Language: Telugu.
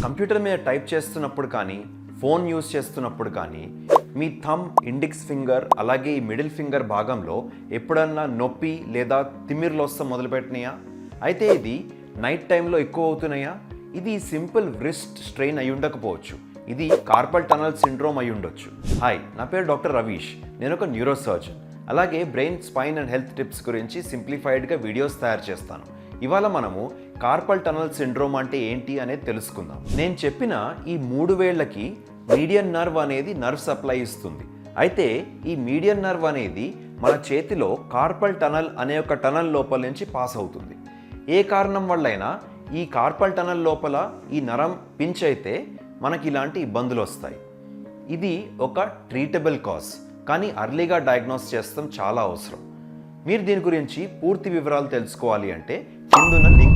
కంప్యూటర్ మీద టైప్ చేస్తున్నప్పుడు కానీ ఫోన్ యూజ్ చేస్తున్నప్పుడు కానీ మీ థంబ్, ఇండెక్స్ ఫింగర్ అలాగే ఈ మిడిల్ ఫింగర్ భాగంలో ఎప్పుడన్నా నొప్పి లేదా తిమ్మిర్లు వస్తా మొదలుపెట్టినాయా? అయితే ఇది నైట్ టైంలో ఎక్కువ అవుతున్నాయా? ఇది సింపుల్ వ్రిస్ట్ స్ట్రెయిన్ అయి ఉండకపోవచ్చు. ఇది కార్పల్ టనల్ సిండ్రోమ్ అయి ఉండొచ్చు. హాయ్, నా పేరు డాక్టర్ రవీష్. నేను ఒక న్యూరో సర్జన్. అలాగే brain, spine and health tips గురించి సింప్లిఫైడ్గా వీడియోస్ తయారు చేస్తాను. ఇవాళ మనము కార్పల్ టనల్ సిండ్రోమ్ అంటే ఏంటి అనేది తెలుసుకుందాం. నేను చెప్పిన ఈ 3 వేళ్లకి మీడియన్ నర్వ్ అనేది నర్వ్ సప్లై ఇస్తుంది. అయితే ఈ మీడియన్ నర్వ్ అనేది మన చేతిలో కార్పల్ టనల్ అనే ఒక టనల్ లోపల నుంచి పాస్ అవుతుంది. ఏ కారణం వల్లైనా ఈ కార్పల్ టనల్ లోపల ఈ నరం పించ్ అయితే మనకి ఇలాంటి ఇబ్బందులు వస్తాయి. ఇది ఒక ట్రీటబుల్ కాజ్, కానీ అర్లీగా డయాగ్నోస్ చేస్తాం చాలా అవసరం. మీరు దీని గురించి పూర్తి వివరాలు తెలుసుకోవాలి అంటే కిందున్న లింక్